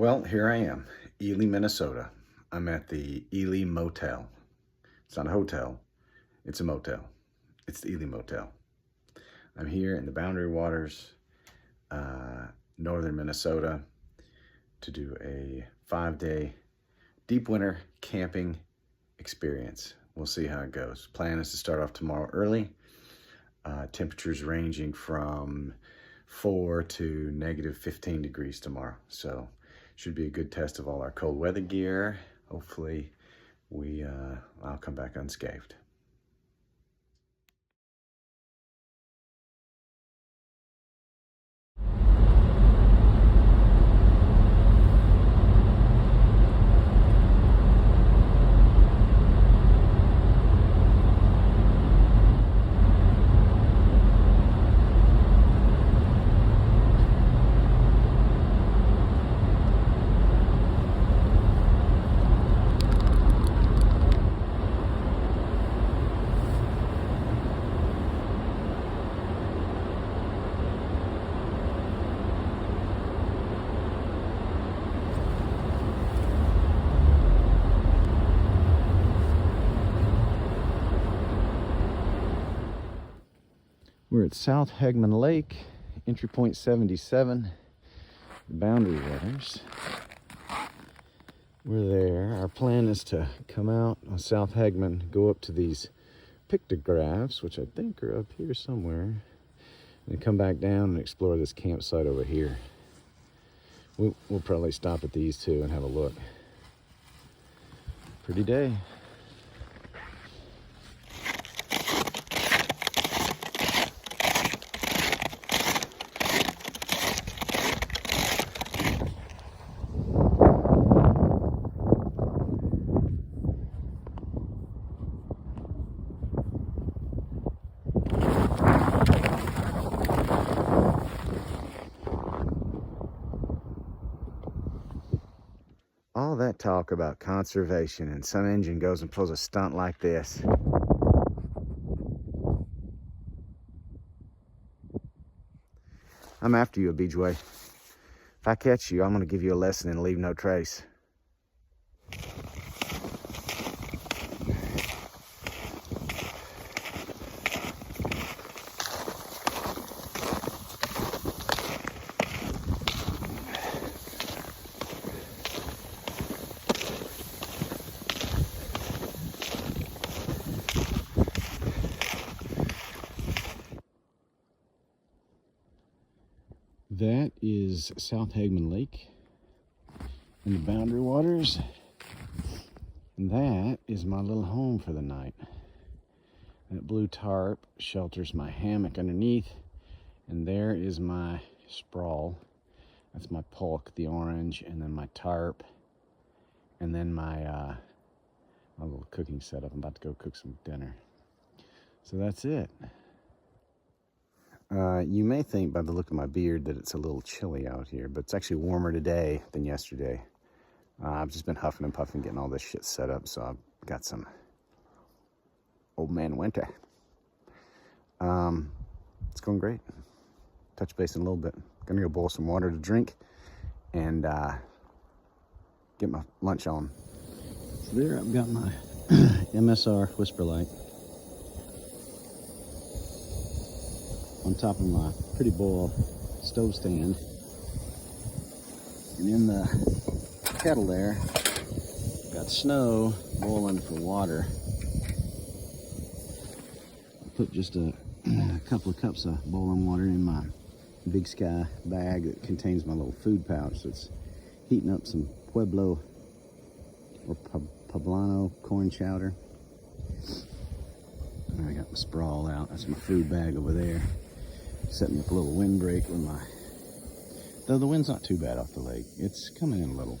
Well, here I am, Ely, Minnesota. I'm at the Ely Motel. It's not a hotel, it's a motel. It's the Ely Motel. I'm here in the Boundary Waters, northern Minnesota, to do a 5-day deep winter camping experience. We'll see how it goes. Plan is to start off tomorrow early. Temperatures ranging from 4 to negative 15 degrees tomorrow. So should be a good test of all our cold weather gear. Hopefully I'll come back unscathed. We're at South Hegman Lake, entry point 77, the Boundary Waters. We're there. Our plan is to come out on South Hegman, go up to these pictographs, which I think are up here somewhere, and come back down and explore this campsite over here. We'll probably stop at these two and have a look. Pretty day. All that talk about conservation and some engine goes and pulls a stunt like this. I'm after you, Bijway. If I catch you, I'm gonna give you a lesson and leave no trace. That is South Hegman Lake in the Boundary Waters. And that is my little home for the night. That blue tarp shelters my hammock underneath. And there is my sprawl. That's my pulk, the orange, and then my tarp. And then my little cooking setup. I'm about to go cook some dinner. So that's it. You may think by the look of my beard that it's a little chilly out here, but it's actually warmer today than yesterday. I've just been huffing and puffing getting all this shit set up, so I've got some old man winter. It's going great. Touch base in a little bit. Gonna go boil some water to drink and get my lunch on. So there I've got my MSR whisper light on top of my pretty boil stove stand, and in the kettle there got snow boiling for water. I put just a couple of cups of boiling water in my Big Sky bag that contains my little food pouch that's heating up some Pueblo or Poblano corn chowder. And I got my sprawl out. That's my food bag over there. Setting up a little windbreak with my, though the wind's not too bad off the lake. It's coming in a little.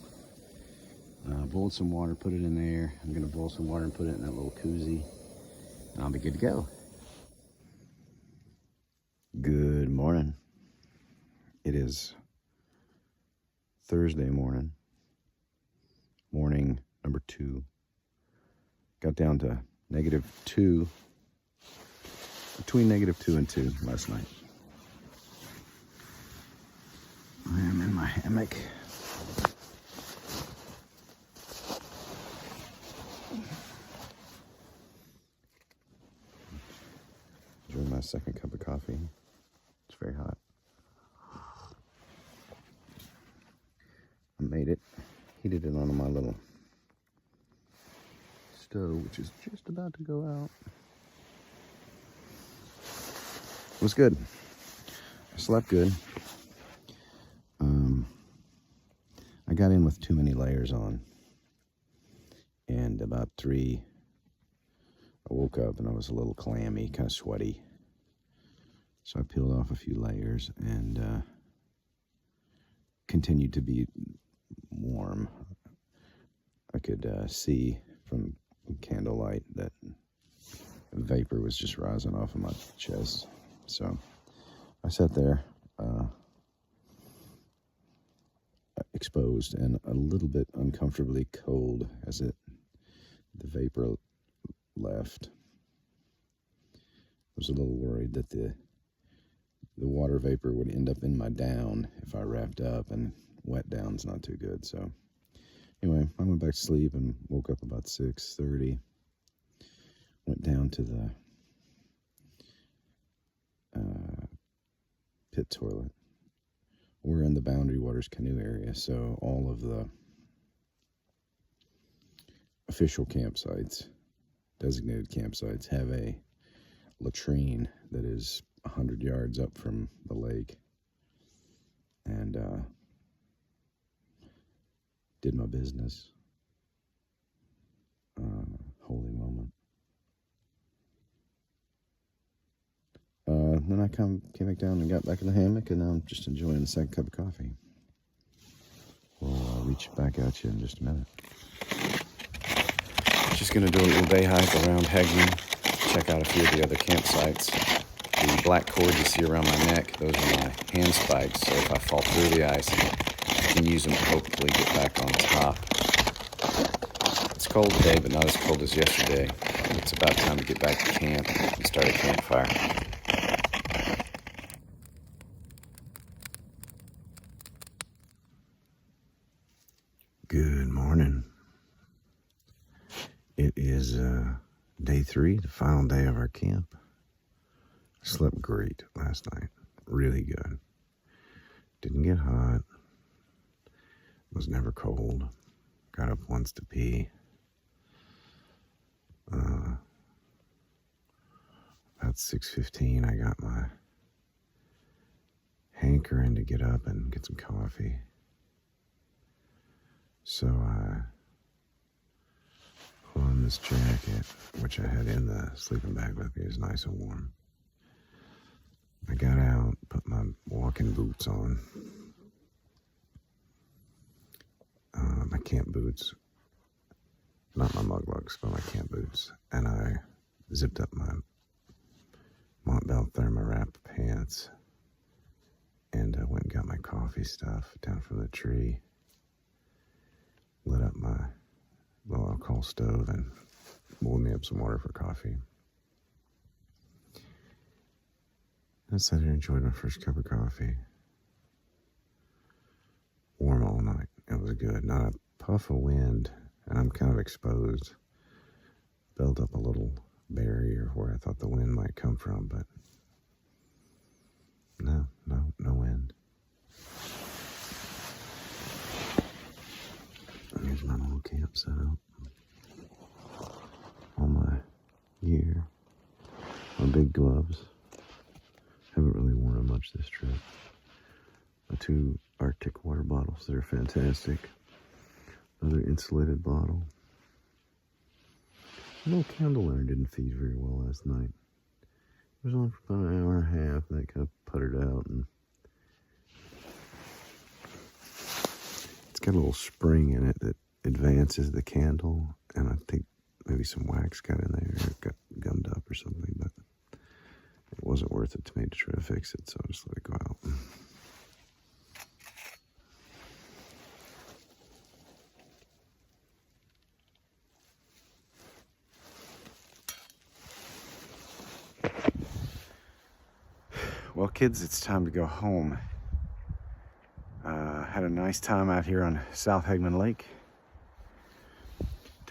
Boiled some water, put it in there. I'm gonna boil some water and put it in that little koozie. And I'll be good to go. Good morning. It is Thursday morning. Morning number 2. Got down to -2, between -2 and 2 last night. I am in my hammock. Enjoy my second cup of coffee. It's very hot. I made it. Heated it onto my little stove, which is just about to go out. It was good. I slept good. I got in with too many layers on. And about 3, I woke up and I was a little clammy, kind of sweaty. So I peeled off a few layers and continued to be warm. I could see from candlelight that vapor was just rising off of my chest. So I sat there exposed and a little bit uncomfortably cold as the vapor left. I was a little worried that the water vapor would end up in my down if I wrapped up, and wet down's not too good. So anyway, I went back to sleep and woke up about 6:30. Went down to the pit toilet. We're in the Boundary Waters canoe area, so all of the official campsites, designated campsites, have a latrine that is 100 yards up from the lake. And did my business. Holy moment. Then I came back down and got back in the hammock, and now I'm just enjoying the second cup of coffee. We'll reach back at you in just a minute. Just going to do a little day hike around Hegman, check out a few of the other campsites. The black cord you see around my neck, those are my hand spikes, so if I fall through the ice, I can use them to hopefully get back on top. It's cold today, but not as cold as yesterday. It's about time to get back to camp and start a campfire. Good morning. It is day 3, the final day of our camp. I slept great last night, really good. Didn't get hot, was never cold, got up once to pee. About 6:15, I got my hankering to get up and get some coffee. So I put on this jacket, which I had in the sleeping bag with me. It was nice and warm. I got out, put my walking boots on, my camp boots, not my muglugs, but my camp boots, and I zipped up my Montbell Thermowrap pants, and I went and got my coffee stuff down from the tree, lit up my little alcohol stove, and boiled me up some water for coffee. I sat here and enjoyed my first cup of coffee. Warm all night. It was good. Not a puff of wind, and I'm kind of exposed. Built up a little barrier where I thought the wind might come from, but no wind. Here's my little camp setup. All my gear, my big gloves. Haven't really worn them much this trip. My 2 Arctic water bottles, they're fantastic. Another insulated bottle. A little candle lantern didn't feed very well last night. It was on for about an hour and a half, and that kind of puttered out. And it's got a little spring in it that advances the candle, and I think maybe some wax got in there. It got gummed up or something, but it wasn't worth it to me to try to fix it, so I just let it go out. Well, kids, it's time to go home. Had a nice time out here on South Hegman Lake.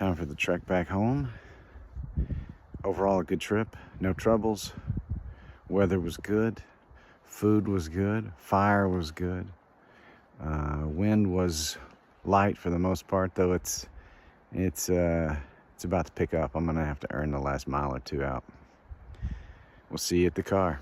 Time for the trek back home. Overall, a good trip. No troubles. Weather was good. Food was good. Fire was good. Wind was light for the most part, though it's about to pick up. I'm gonna have to earn the last mile or two out. We'll see you at the car.